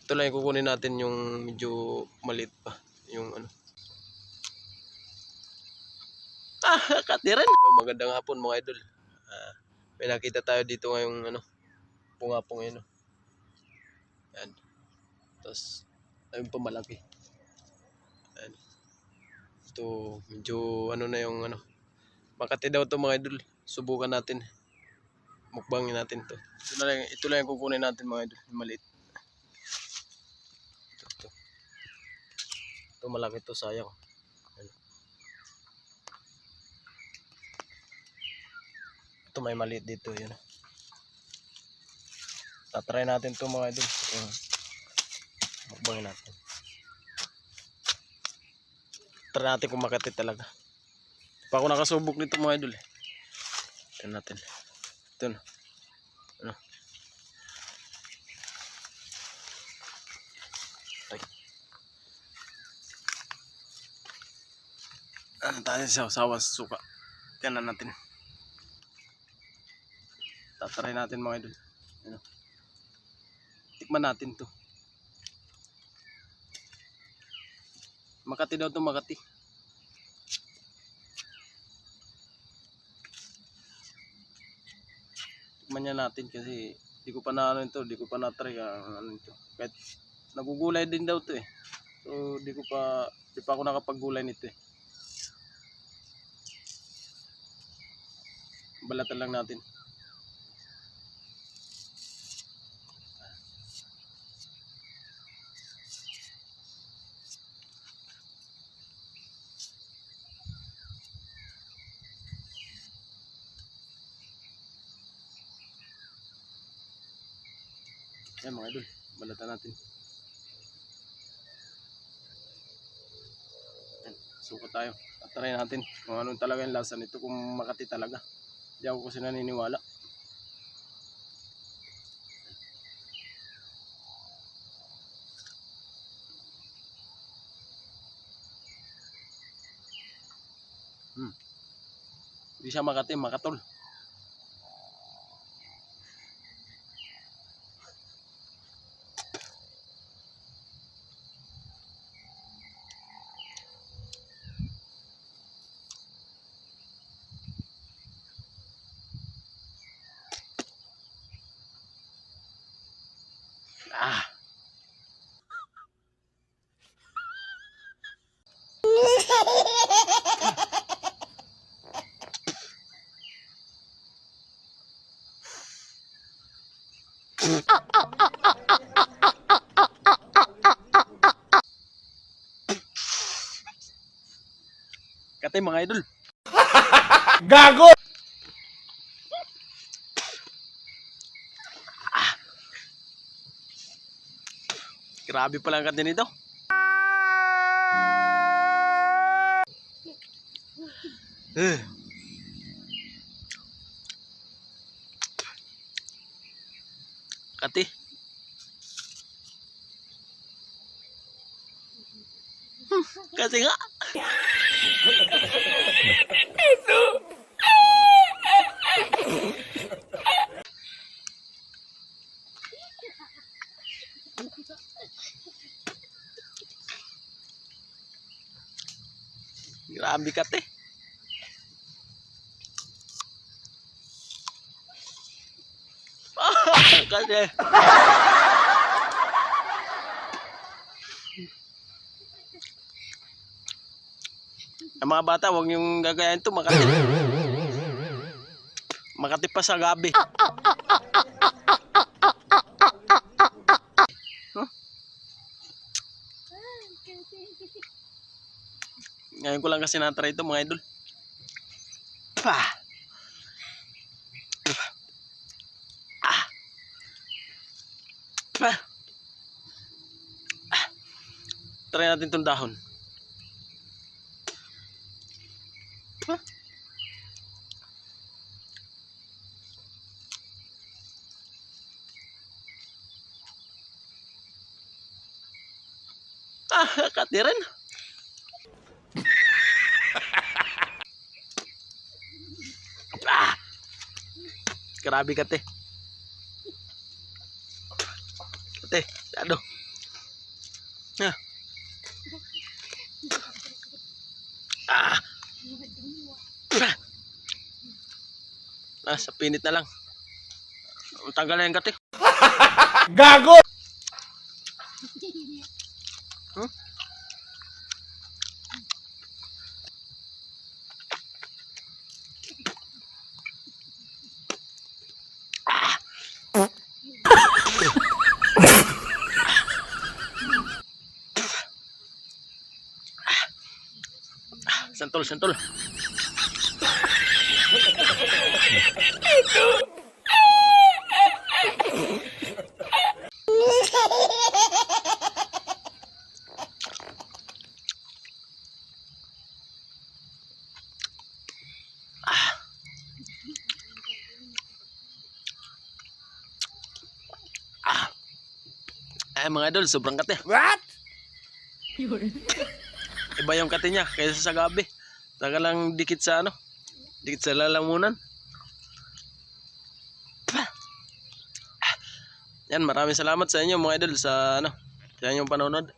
Ito lang yung kukunin natin yung medyo maliit pa. Yung ano. Katiran! Magandang hapon mga idol. May nakita tayo dito ngayong ano, punga-punga yun. Yan. Tapos, ayun pa malaki. Yan. Ito, medyo ano na yung ano. Makati daw to mga idol. Subukan natin. Mukbangin natin to. Ito lang yung kukunin natin mga idol. Yung maliit. Ito malaki to, sayang. Yan. Ito may maliit dito. Yan. Tatry natin to mga idol. Mukbangin natin. Try natin kung makati talaga. Pa ako nakasubok nito mga idol. Tignan natin. Ito na. Ano? Ay. Ano tayo sa sawas suka. Tignan natin. Tatry natin mga idol. Ano? Tikman natin to. Makati daw to, Makati. Tikman niya natin kasi di ko pa na ano ito, di ko pa na-try ano ito. Kahit nagugulay din daw to eh. So di pa ako nakapaggulay nito eh. Balatan lang natin. Ayan mga idol, balatan natin. Ayan, suka tayo. At try natin kung anong talaga yung lasa nito, kung Makati talaga. Hindi ako kasi naniniwala. Hindi siya Makati, Makatol. Kati mga idol. Gago! Grabe pala ang kati nito. Kati. Kasi nga. Grabe kati. Kasi. Ang mga bata, huwag niyong gagayahin ito, Makati. Makati pa sa gabi. Ngayon ko lang kasi na-try ito mga idol. Try natin itong dahon. Katiran. Grabe kate. Kate, ano? Ah. Ah. Sa pinit na lang. Ang tanggal na yung kati. Gago! Huh? Santol, santol. Ay mga idol, sobrang kate. What? Iba yung kate niya kaysa sa gabi. Saka lang dikit sa ano, dikit sa lalamunan. Yan, maraming salamat sa inyo mga idol sa ano, sa inyong panonood.